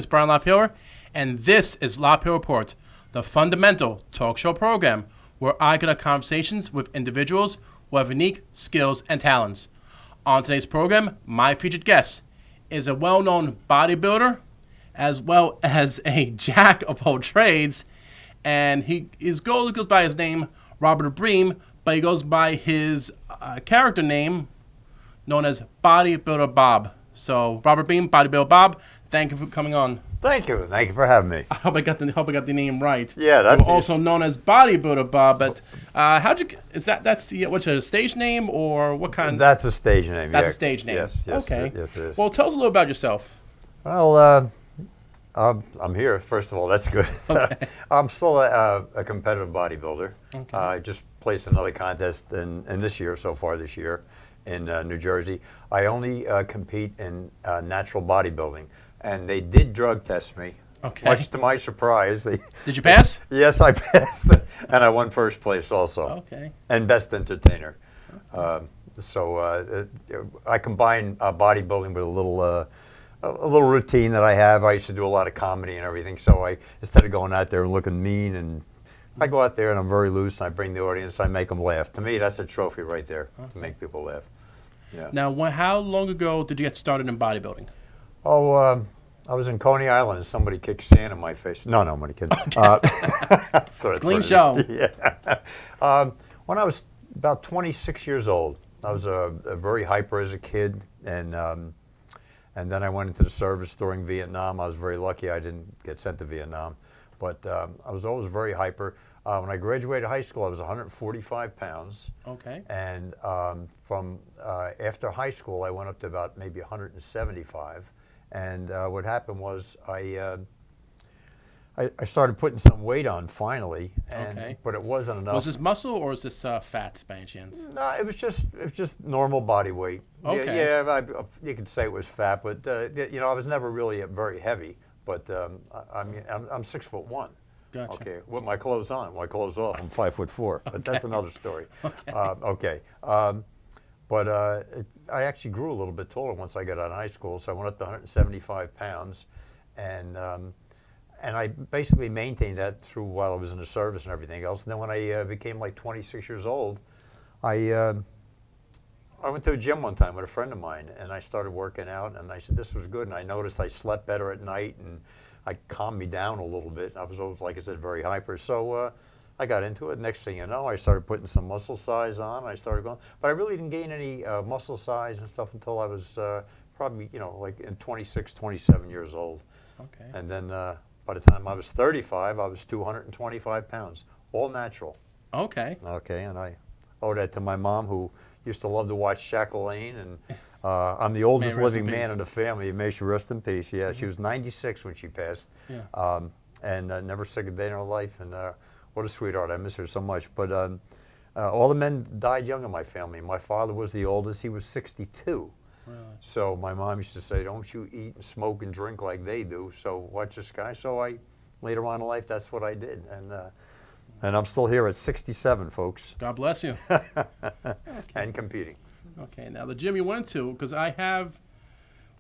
is Brian LaPayower, and this is LaPayower Report, the fundamental talk show program where I conduct conversations with individuals who have unique skills and talents. On today's program, my featured guest is a well-known bodybuilder as well as a jack of all trades, and his goes by his name, Robert Brehm, but he goes by his character name known as Bodybuilder Bob. So, Robert Brehm, Bodybuilder Bob, thank you for coming on. Thank you for having me. I hope I got the name right. Yeah, that's You're also known as Bodybuilder Bob. But that's what's your stage name or what kind? That's a stage name. That's a stage name. Yes. Okay. Yes, it is. Well, tell us a little about yourself. Well, I'm here. First of all, that's good. Okay. I'm still a competitive bodybuilder. Okay. I just placed another contest in this year so far this year in New Jersey. I only compete in natural bodybuilding. And they did drug test me, Okay. much to my surprise. Did you pass? Yes, I passed, and I won first place also. Okay. And best entertainer. So I combine bodybuilding with a little routine that I have. I used to do a lot of comedy and everything. So instead of going out there and looking mean, and I go out there and I'm very loose, and I bring the audience, I make them laugh. To me, that's a trophy right there, to make people laugh. Yeah. Now, how long ago did you get started in bodybuilding? Oh, I was in Coney Island and somebody kicked sand in my face. No, I'm only kidding. Okay. Clean show. Yeah. When I was about 26 years old, I was a very hyper as a kid, and then I went into the service during Vietnam. I was very lucky I didn't get sent to Vietnam, but I was always very hyper. When I graduated high school, I was 145 pounds. Okay. And from after high school, I went up to about maybe 175. And what happened was I started putting some weight on finally, but it wasn't enough. Was this muscle or is this fat by any chance? No, it was just normal body weight. Okay. Yeah, you could say it was fat, but I was never really very heavy. But I'm 6'1". Gotcha. Okay, with my clothes on. My clothes off, I'm 5'4". But that's another story. Okay. But I actually grew a little bit taller once I got out of high school, so I went up to 175 pounds, and I basically maintained that through while I was in the service and everything else. And then when I became like 26 years old, I went to a gym one time with a friend of mine, and I started working out, and I said this was good, and I noticed I slept better at night, and I calmed me down a little bit. I was always, like I said, very hyper. So I got into it. Next thing you know, I started putting some muscle size on. I started going, but I really didn't gain any muscle size and stuff until I was probably, like in 26, 27 years old. Okay. And then by the time I was 35, I was 225 pounds, all natural. Okay. Okay, and I owe that to my mom, who used to love to watch Shaq LaLanne, and I'm the oldest living man in the family. May she rest in peace. Yeah, she was 96 when she passed, and never sick a day in her life. And what a sweetheart! I miss her so much. But all the men died young in my family. My father was the oldest; he was 62. Really? So my mom used to say, "Don't you eat and smoke and drink like they do." So watch this guy. So later on in life, that's what I did, and I'm still here at 67, folks. God bless you. And competing. Okay, now the gym you went to, because I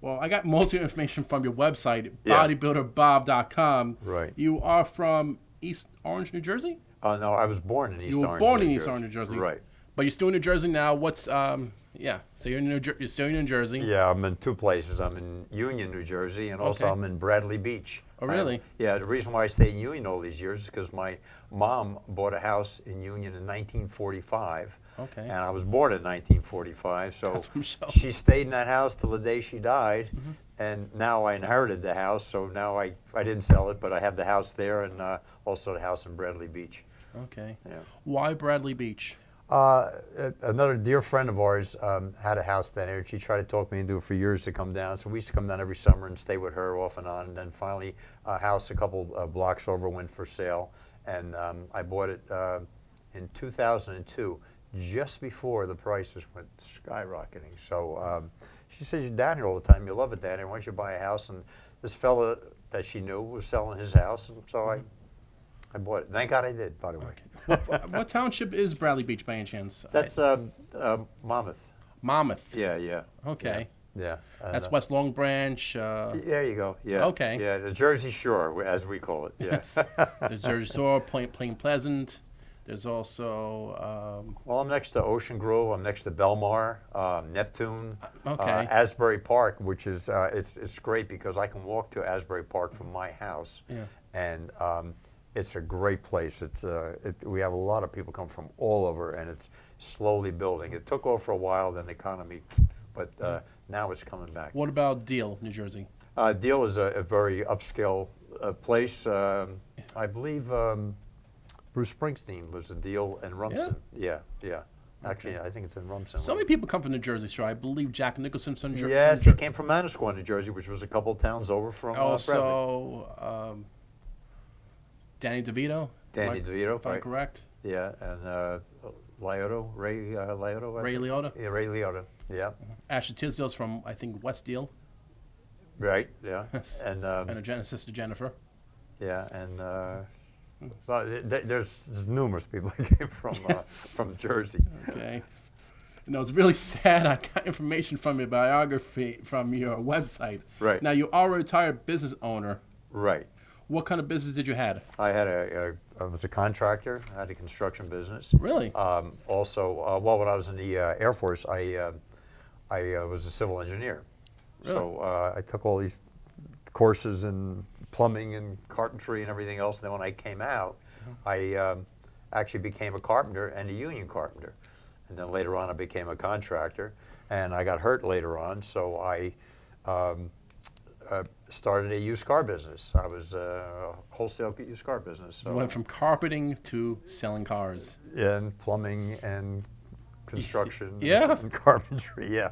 got most of your information from your website, bodybuilderbob.com. Right. You are from East Orange, New Jersey? No, I was born in East Orange. You were born in East Orange, New Jersey. Right. But you're still in New Jersey now. So you're still in New Jersey. Yeah, I'm in two places. I'm in Union, New Jersey, and also I'm in Bradley Beach. Oh, really? Yeah, the reason why I stayed in Union all these years is because my mom bought a house in Union in 1945. Okay. And I was born in 1945, so she stayed in that house till the day she died. Mm-hmm. And now I inherited the house, so now I didn't sell it, but I have the house there and also the house in Bradley Beach. Okay. Yeah. Why Bradley Beach? Another dear friend of ours had a house down there, and she tried to talk me into it for years to come down. So we used to come down every summer and stay with her off and on. And then finally, a house a couple blocks over went for sale, and I bought it in 2002, just before the prices went skyrocketing. So she said, "You're down here all the time. You love it down here. Why don't you buy a house?" And this fella that she knew was selling his house, and so I bought it. Thank God I did, by the way. Okay. What township is Bradley Beach by any chance? That's Monmouth. Monmouth. Yeah. Okay. Yeah. And, That's West Long Branch. there you go. Yeah. Okay. Yeah, the Jersey Shore, as we call it. Yes. There's Jersey Shore, Point Pleasant. There's also. Well, I'm next to Ocean Grove. I'm next to Belmar, Neptune, Okay. Asbury Park, which is it's great because I can walk to Asbury Park from my house, Yeah. and it's a great place. We have a lot of people come from all over, and it's slowly building. It took off for a while, then the economy, but now it's coming back. What about Deal, New Jersey? Deal is a very upscale place. I believe Bruce Springsteen lives in Deal and Rumson. Yeah. Actually, I think it's in Rumson. So many people come from New Jersey, sure. I believe Jack Nicholson from Jersey. Yes, he came from Manasquan, New Jersey, which was a couple of towns over from Also, Danny DeVito. Danny DeVito, if I'm right. correct. Yeah, and Liotta, Ray Liotta. Ray Liotta. Yeah, Ray Liotta, yeah. Ashley Tisdale's from, I think, West Deal. Right, yeah. And her sister Jennifer. Yeah, and well, there's numerous people that came from Jersey. Okay. You know, it's really sad. I got information from your biography, from your website. Right. Now, you are a retired business owner. Right. What kind of business did you have? I had I was a contractor. I had a construction business. Really? Also, well, when I was in the Air Force, I was a civil engineer. Really? So I took all these courses in plumbing and carpentry and everything else. And then when I came out, I actually became a carpenter and a union carpenter. And then later on, I became a contractor. And I got hurt later on, so I started a used car business. I was a wholesale used car business. So. You went from carpeting to selling cars. And plumbing and construction. Yeah. And carpentry, yeah.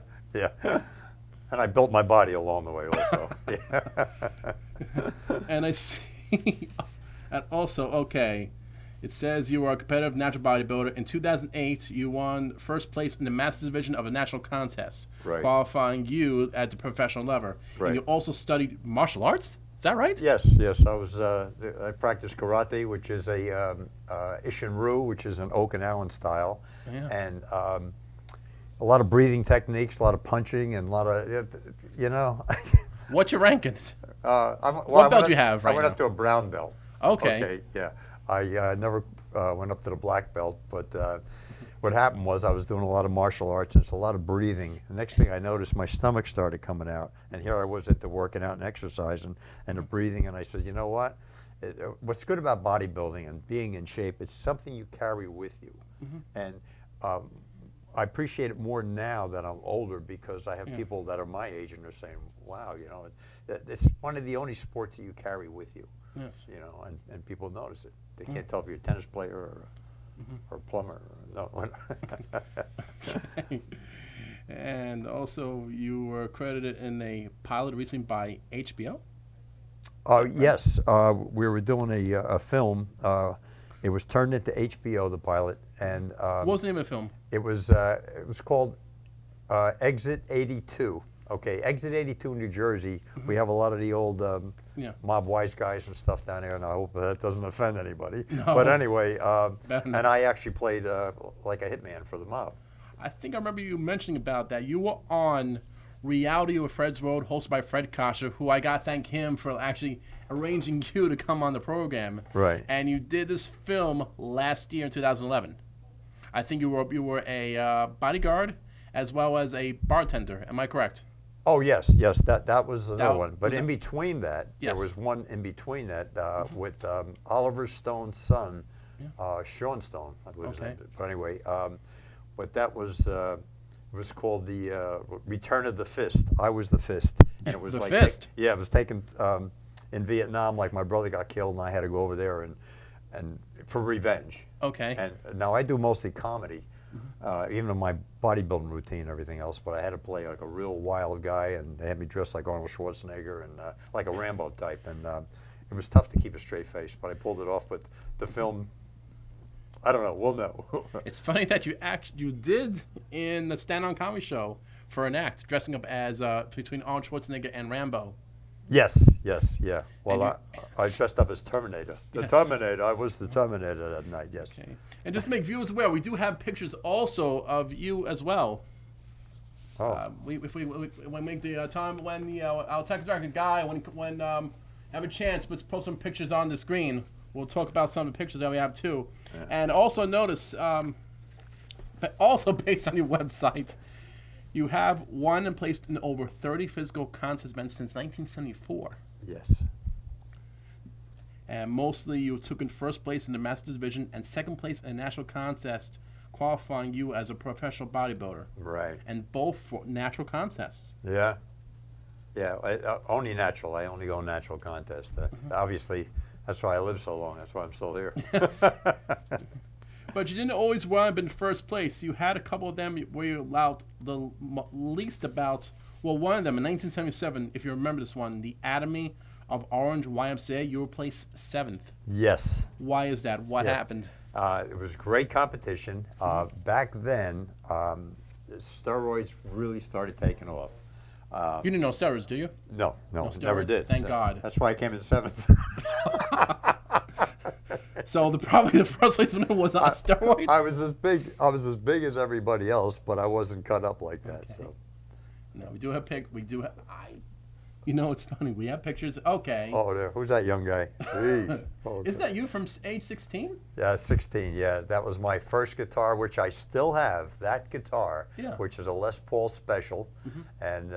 And I built my body along the way also. And I see, and also, okay, it says you are a competitive natural bodybuilder. In 2008, you won first place in the Masters Division of a national contest, right. qualifying you at the professional level. Right. And you also studied martial arts? Is that right? Yes. I practiced karate, which is a Ishin-ryu, which is an Okinawan style. Yeah. And a lot of breathing techniques, a lot of punching, and a lot of, you know. What's your rankings? What belt do you have right I went now? up to a brown belt. Okay. Okay, yeah. I never went up to the black belt, but what happened was I was doing a lot of martial arts, and it's a lot of breathing. The next thing I noticed, my stomach started coming out, and here I was at the working out and exercising and the breathing, and I said, you know what? What's good about bodybuilding and being in shape, it's something you carry with you. And I appreciate it more now that I'm older because I have people that are my age and they're saying, wow, you know, it's one of the only sports that you carry with you. Yes. You know, and people notice it. They can't tell if you're a tennis player or a plumber. No. And also, you were credited in a pilot recently by HBO? Yes. We were doing a film. It was turned into HBO, the pilot. And What was the name of the film? it was called Exit 82. Okay, Exit 82, New Jersey. We have a lot of the old mob wise guys and stuff down there, and I hope that doesn't offend anybody. No. But anyway, and I actually played like a hitman for the mob. I think I remember you mentioning about that. You were on Reality with Fred's Road, hosted by Fred Kosher, who I got to thank him for actually arranging you to come on the program. Right. And you did this film last year in 2011. I think you were a bodyguard as well as a bartender. Am I correct? Oh yes, that was another one. But in between that, Yes. there was one in between that with Oliver Stone's son, Sean Stone, I believe his name is. But anyway, but that was it was called the Return of the Fist. I was the Fist, and it was The like Fist? it was taken in Vietnam. Like my brother got killed, and I had to go over there and for revenge. Okay. And now I do mostly comedy. Even in my bodybuilding routine and everything else, but I had to play like a real wild guy, and they had me dressed like Arnold Schwarzenegger and like a Rambo type, and it was tough to keep a straight face, but I pulled it off. But the film, I don't know, we'll know. It's funny that you did in the stand-on comedy show for an act, dressing up as between Arnold Schwarzenegger and Rambo. Yes, yeah. Well, I dressed up as Terminator. The Terminator, I was the Terminator that night, yes. Okay. And just to make viewers aware, we do have pictures also of you as well. Oh. When we the time when our technical director guy when have a chance, let's post some pictures on the screen. We'll talk about some of the pictures that we have too, and also notice, but also based on your website, you have won and placed in over 30 physical contests events since 1974. Yes. And mostly you took in first place in the Masters division and second place in a national contest, qualifying you as a professional bodybuilder. Right. And both for natural contests. Yeah. Yeah, only natural. I only go natural contests. Obviously, that's why I live so long. That's why I'm still here. Yes. But you didn't always wind up in first place. You had a couple of them where you allowed the least about, well, one of them in 1977, if you remember this one, the Academy of Orange YMCA, you were placed 7th. Yes. Why is that? What happened? It was great competition. Back then, steroids really started taking off. You didn't know steroids, do you? No, never did. Thank God. That's why I came in 7th. So probably the first place winner was on steroids. I was as big as everybody else, but I wasn't cut up like that. Okay. So. No, we do have you know, it's funny. We have pictures. Okay. Oh, there. Who's that young guy? Isn't that you from age 16? Yeah, 16. Yeah, that was my first guitar, which I still have. That guitar, which is a Les Paul Special, and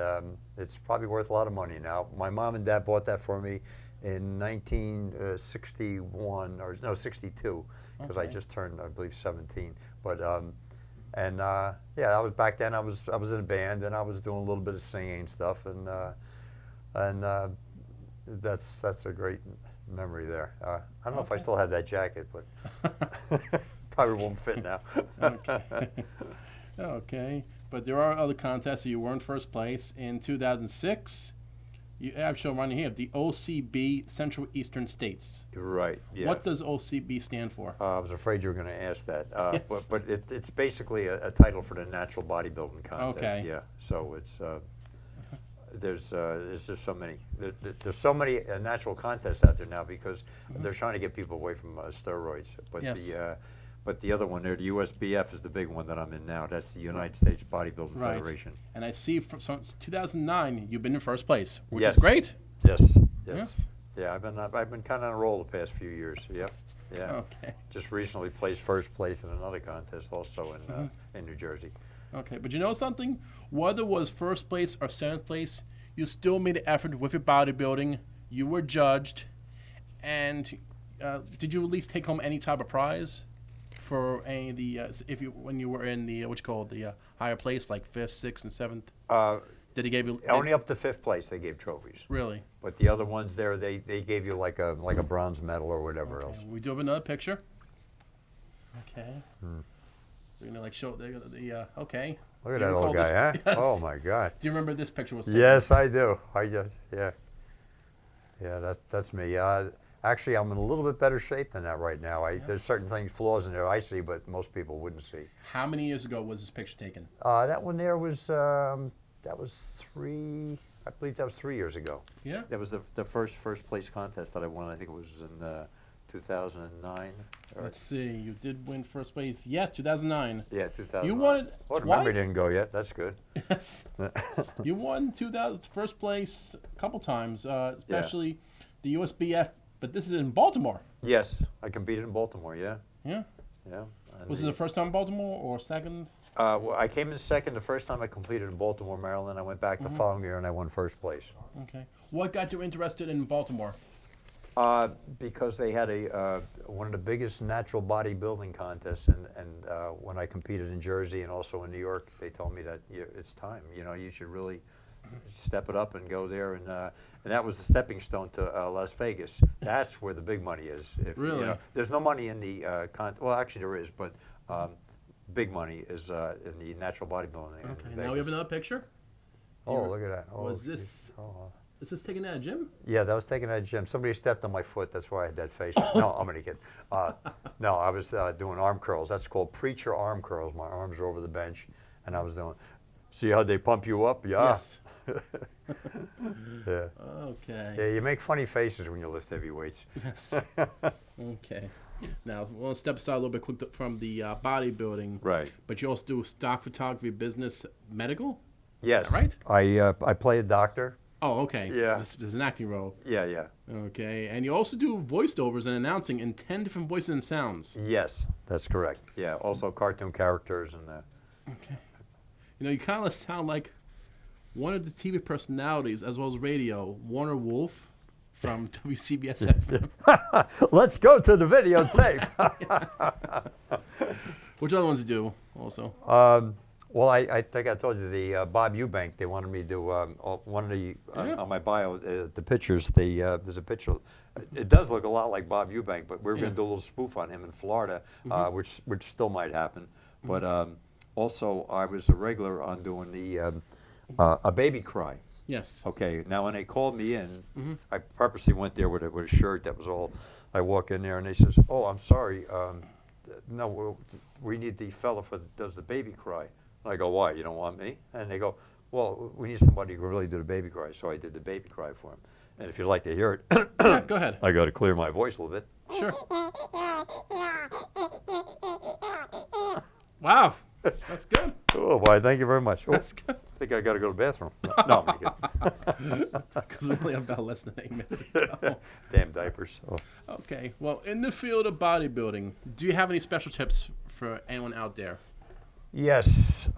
it's probably worth a lot of money now. My mom and dad bought that for me in 1961 or no 62, because I just turned, I believe, 17. But yeah, I was back then. I was in a band and I was doing a little bit of singing and stuff, and that's a great memory there. I don't know if I still have that jacket, but probably won't fit now. Okay, but there are other contests that you were in first place in 2006. You have shown right here the OCB Central Eastern States. Right. Yeah. What does OCB stand for? I was afraid you were going to ask that. Yes. But it's basically a title for the natural bodybuilding contest. Okay. Yeah. So it's there's just so many. There's so many natural contests out there now because they're trying to get people away from steroids. But but the other one there, the USBF, is the big one that I'm in now. That's the United States Bodybuilding Federation. And I see since 2009 you've been in first place, which Yes. is great. Yes. Yes. Yeah, I've been kind of on a roll the past few years. Yeah. Yeah. Okay. Just recently placed first place in another contest also in New Jersey. Okay, but you know something? Whether it was first place or 7th place, you still made an effort with your bodybuilding. You were judged, and did you at least take home any type of prize for any of the when you were in the the higher place, like 5th, 6th, and 7th? Did he give you only up to 5th place? They gave trophies. Really? But the other ones there, they gave you like a bronze medal or whatever else. We do have another picture. Okay. We're gonna show the okay. Look at that old guy, huh? Yes. Oh my God. Do you remember this picture was taken? Yes, I do. Yeah, that's me. Actually, I'm in a little bit better shape than that right now. There's certain flaws in there I see, but most people wouldn't see. How many years ago was this picture taken? That one there was I believe that was 3 years ago. Yeah. That was the first place contest that I won. I think it was in 2009. Let's see. You did win first place. Yeah, 2009. Yeah, 2009. You won it Well, the memory didn't go yet. That's good. Yes. You won first place a couple times, especially the USBF. But this is in Baltimore. Yes, I competed in Baltimore. Yeah. Yeah. Yeah. Was it the first time in Baltimore or second? Well, I came in second the first time I competed in Baltimore, Maryland. I went back the following year and I won first place. Okay. What got you interested in Baltimore? Because they had one of the biggest natural bodybuilding contests, and when I competed in Jersey and also in New York, they told me that it's time. You should really step it up and go there, and that was the stepping stone to Las Vegas. That's where the big money is. Really? There's no money in the well, actually there is, but big money is in the natural bodybuilding. Okay. Now we have another picture. Oh, look at that! Oh, was this? Is this taken at a gym? Yeah, that was taken at a gym. Somebody stepped on my foot. That's why I had that face. No, I'm only kidding. No, I was doing arm curls. That's called preacher arm curls. My arms are over the bench, and I was doing. See how they pump you up? Yeah. Yes. Yeah. Okay. Yeah, you make funny faces when you lift heavy weights. Yes. Okay. Now, we'll step aside a little bit quick from the bodybuilding. Right. But you also do stock photography, business, medical? Yes. Right? I play a doctor. Oh, okay. Yeah. This is an acting role. Yeah, yeah. Okay. And you also do voiceovers and announcing in 10 different voices and sounds. Yes, that's correct. Yeah, also cartoon characters and Okay. You know, you kind of sound like one of the TV personalities as well as radio, Warner Wolf from WCBS FM. Let's go to the videotape. Which other ones do you do also? Well, I think I told you the Bob Eubank. They wanted me to do one of the on my bio the pictures. There's a picture. It does look a lot like Bob Eubank, but we're going to do a little spoof on him in Florida, which still might happen. But also, I was a regular on doing the a baby cry. Yes. Okay. Now, when they called me in, I purposely went there with a shirt that was all. I walk in there and they says, "Oh, I'm sorry. No, we need the fella that does the baby cry." And I go, "Why? You don't want me?" And they go, "Well, we need somebody who can really do the baby cry." So I did the baby cry for him. And if you'd like to hear it, Yeah, go ahead. I got to clear my voice a little bit. Sure. Wow. That's good. Oh, boy, thank you very much. Oh, That's good. I think I got to go to the bathroom. No, I'm kidding. Because we only have about less than 8 minutes to go. Damn diapers. Oh. Okay. Well, in the field of bodybuilding, do you have any special tips for anyone out there? Yes.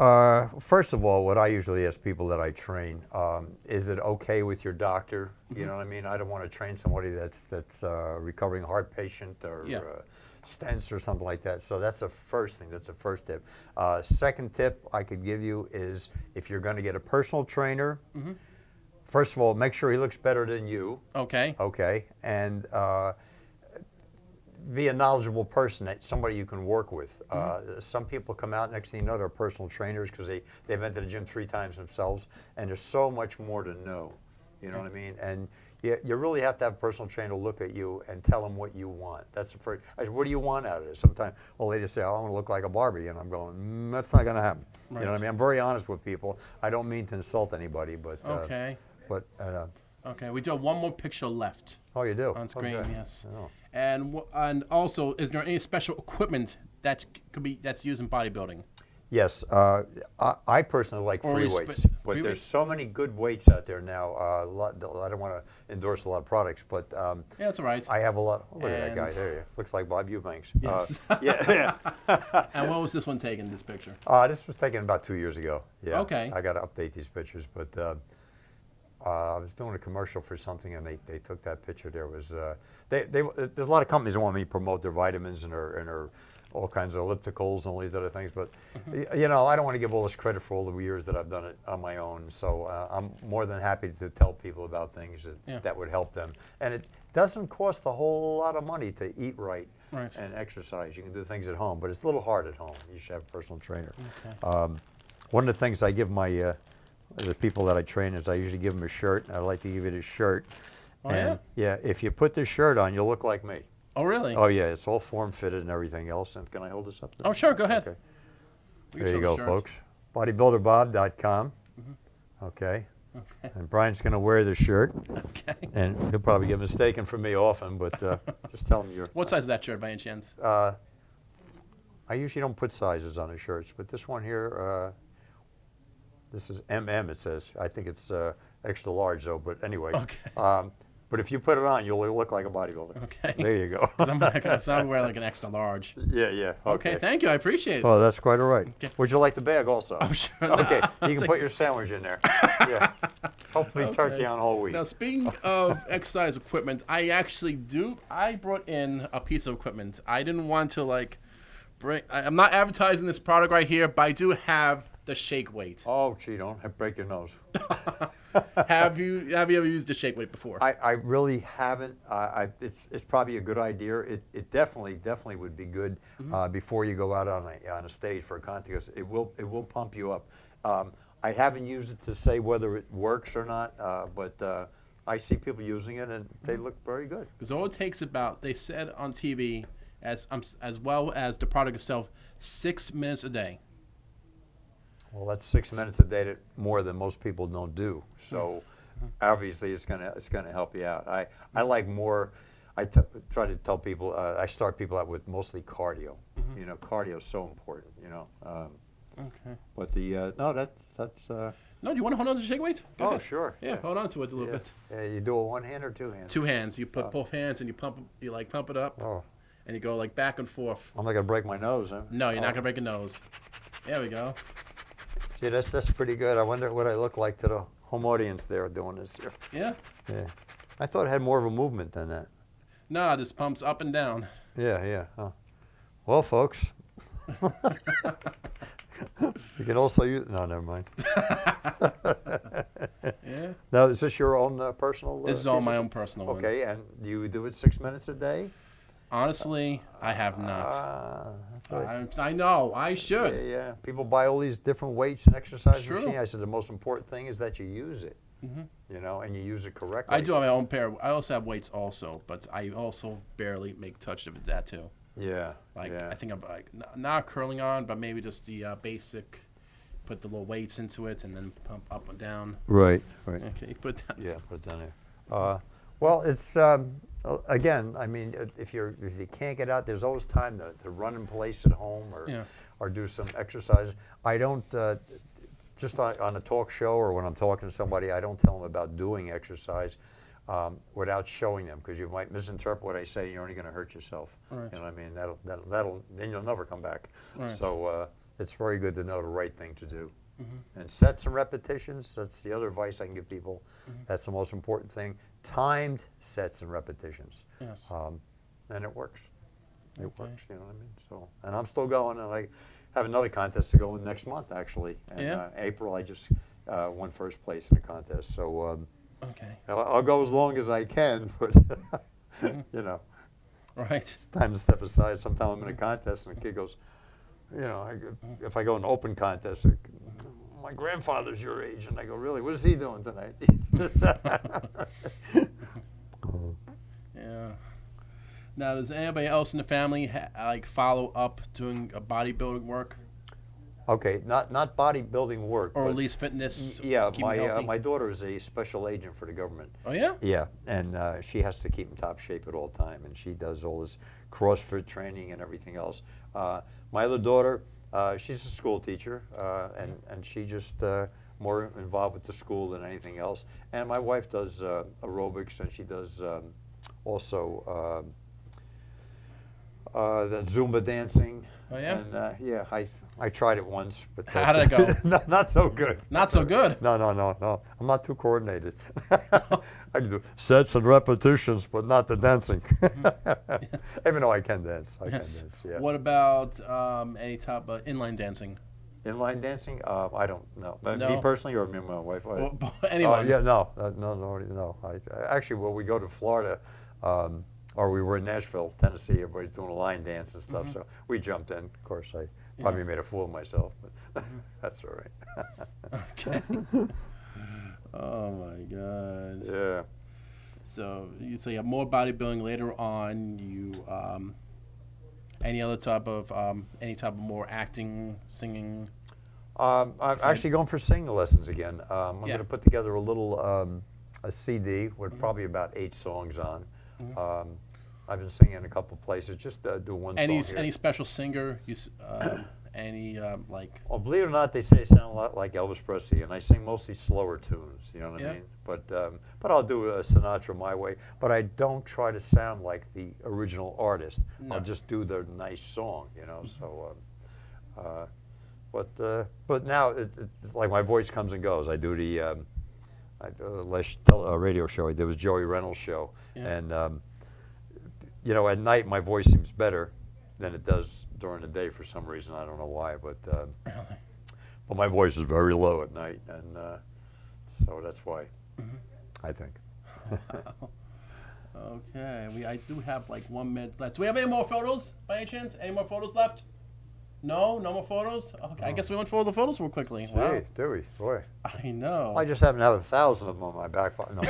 First of all, what I usually ask people that I train, is it okay with your doctor? You know what I mean? I don't want to train somebody that's a recovering heart patient or stents or something like that. So that's the first thing. That's the first tip. Second tip I could give you is if you're going to get a personal trainer, first of all, make sure he looks better than you. Okay. Okay. And be a knowledgeable person, somebody you can work with. Some people come out, next thing you know, they're personal trainers because they've been to the gym 3 times themselves, and there's so much more to know. You know what I mean? And you really have to have a personal trainer look at you and tell them what you want. That's the first. I said, what do you want out of this? Sometimes, well, they just say, oh, I want to look like a Barbie, and I'm going, that's not going to happen. Right. You know what I mean? I'm very honest with people. I don't mean to insult anybody, but okay. Okay, we do have one more picture left. Oh, you do? On screen, okay. yes. Oh. And also, is there any special equipment that's used in bodybuilding? Yes, I personally like free weights, but there's so many good weights out there now. I don't want to endorse a lot of products, but yeah, that's all right. I have a lot. Oh, look at that guy there. Looks like Bob Eubanks. Yes. Yeah. And when was this one taken? This picture? This was taken about 2 years ago. Yeah. Okay. I got to update these pictures, but I was doing a commercial for something, and they took that picture. There was there's a lot of companies that want me to promote their vitamins and their all kinds of ellipticals and all these other things, but you know, I don't want to give all this credit for all the years that I've done it on my own. So I'm more than happy to tell people about things that would help them, and it doesn't cost a whole lot of money to eat right. And exercise. You can do things at home, but it's a little hard at home. You should have a personal trainer. Okay. One of the things I give my the people that I train is I usually give them a shirt. I like to give it a shirt. Oh, and yeah, if you put this shirt on, you'll look like me. Oh, really? Oh, yeah, it's all form-fitted and everything else. And can I hold this up there? Oh, sure, go ahead. Okay. There you go, folks. Bodybuilderbob.com. Okay. And Brian's going to wear the shirt. Okay. And he'll probably get mistaken for me often, but just tell him you're... What size is that shirt by any chance? I usually don't put sizes on the shirts, but this one here, this is MM, it says. I think it's extra large, though, but anyway. Okay. But if you put it on, you'll look like a bodybuilder. Okay. There you go. I'm wearing like an extra large. Yeah. Okay, thank you. I appreciate it. Oh, that's quite all right. Okay. Would you like the bag also? Oh, sure. Okay, you can put your sandwich in there. Yeah. Hopefully turkey on whole wheat. Now, speaking of exercise equipment, I brought in a piece of equipment. I didn't want to I'm not advertising this product right here, but I do have the shake weight. Oh, gee, don't break your nose. Have you ever used the shake weight before? I really haven't. It's probably a good idea. It definitely would be good before you go out on a stage for a contest. It will pump you up. I haven't used it to say whether it works or not, but I see people using it and they look very good. Because all it takes they said on TV, as well as the product itself, 6 minutes a day. Well, that's 6 minutes a day more than most people don't do. So obviously it's gonna help you out. I like more. I try to tell people. I start people out with mostly cardio. Cardio is so important. Okay. But that's. No, do you want to hold on to the shake weights? Go Oh, ahead. sure. Yeah, hold on to it a little bit. Yeah, you do it one hand or two hands? Two hands. You put both hands and you pump it up. Oh. And you go like back and forth. I'm not going to break my nose, huh? No, you're not going to break a nose. There we go. Gee, that's pretty good. I wonder what I look like to the home audience there doing this here. Yeah? Yeah. I thought it had more of a movement than that. No, this pumps up and down. Yeah. Huh. Well, folks. You can also use... No, never mind. Yeah. Now, is this your own personal... This is all my own personal one. Okay, and you do it 6 minutes a day? Honestly, I have not. That's right. I know. I should. Yeah. People buy all these different weights and exercise True. machines. I said the most important thing is that you use it. You know, and you use it correctly. I do have my own pair. I also have weights also, but I also barely make touch of that too. Yeah. Like yeah. I think I'm like not curling on, but maybe just the basic. Put the little weights into it and then pump up and down. Right. Okay, put it down. Yeah, put it down there. Well, it's again. I mean, if you can't get out, there's always time to run in place at home or do some exercise. I don't just on a talk show or when I'm talking to somebody, I don't tell them about doing exercise without showing them, because you might misinterpret what I say. You're only going to hurt yourself. Right. You know what I mean? That'll then you'll never come back. Right. So it's very good to know the right thing to do. And sets and repetitions, that's the other advice I can give people. That's the most important thing. Timed sets and repetitions. Yes. And it works. It works, you know what I mean? So, and I'm still going, and I have another contest to go in next month, actually. And April, I just won first place in a contest. So okay. I'll go as long as I can, but, you know. Right. It's time to step aside. Sometime I'm in a contest, and the kid goes, you know, if I go in an open contest, my grandfather's your age, and I go, really? What is he doing tonight? Yeah. Now, does anybody else in the family like follow up doing bodybuilding work, Okay, not bodybuilding work, or but at least fitness? yeah, keeping healthy? my daughter is a special agent for the government. Oh yeah. Yeah, and she has to keep in top shape at all time, and she does all this CrossFit training and everything else. My other daughter, she's a school teacher, and she just more involved with the school than anything else. And my wife does aerobics, and she does also the Zumba dancing. Oh yeah. And yeah, I tried it once, but How did it go? not so good. Not so good. No. I'm not too coordinated. I can do sets and repetitions, but not the dancing. Even though I can dance. I can dance, yeah. What about any type of inline dancing? Inline dancing? I don't know. No? Me personally, or me and my wife? Anyone? Yeah, no. Actually, when we go to Florida, or we were in Nashville, Tennessee, everybody's doing a line dance and stuff, so we jumped in. Of course, I probably made a fool of myself, but that's all right. Okay. Oh my God. Yeah. So you say you have more bodybuilding later on. You any type of more acting, singing? I'm actually going for singing lessons again. I'm going to put together a little a CD with probably about 8 songs on. I've been singing in a couple places. Just do one song here. Any special singer? Like? Well, believe it or not, they say I sound a lot like Elvis Presley, and I sing mostly slower tunes. You know what I mean? But I'll do a Sinatra my way. But I don't try to sound like the original artist. No. I'll just do the nice song. You know. So, but now it's like my voice comes and goes. I do the last radio show I did was Joey Reynolds' show, and you know, at night my voice seems better than it does during the day for some reason. I don't know why, but my voice is very low at night, and so that's why. I think. Okay, I do have like 1 minute left. Do we have any more photos by any chance? Any more photos left? No more photos? Okay, I guess we went for all the photos real quickly. Wow. Do we? Boy. I know. I just happen to have 1,000 of them on my back pocket. No.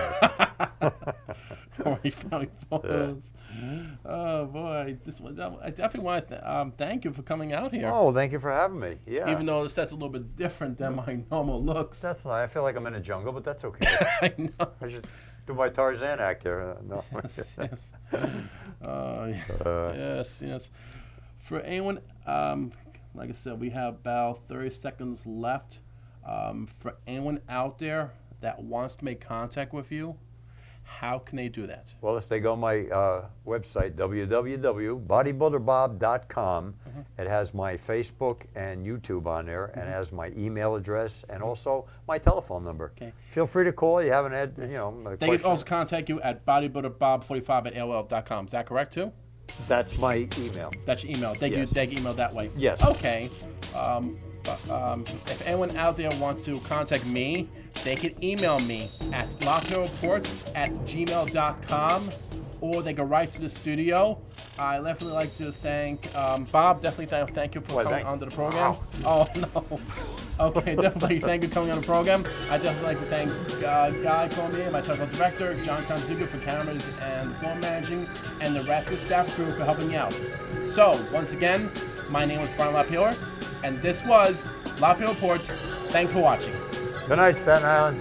We found photos. Yeah. Oh boy, I definitely want to thank you for coming out here. Oh, thank you for having me. Yeah. Even though that's a little bit different than my normal looks. That's not. I feel like I'm in a jungle, but that's okay. I know. I should do my Tarzan act here. No. Yes. Yes. For anyone, like I said, we have about 30 seconds left. For anyone out there that wants to make contact with you, how can they do that? Well, if they go on my website, www.bodybuilderbob.com, it has my Facebook and YouTube on there, and it has my email address and also my telephone number. Okay. Feel free to call. You haven't had, a They can also contact you at bodybuilderbob45@AOL.com. Is that correct too? That's my email. That's your email. They can email that way. Yes. Okay. If anyone out there wants to contact me, they can email me at LaPayower@gmail.com, or they go right to the studio. I definitely like to thank Bob. Definitely thank you for coming onto the program. Wow. Oh no. Okay, definitely thank you for coming on the program. I definitely like to thank Guy Cormier, my technical director, John Conduga for cameras and floor managing, and the rest of the staff crew for helping me out. So once again, my name was Brian LaPayower, and this was LaPayower Report. Thanks for watching. Good night, Staten Island.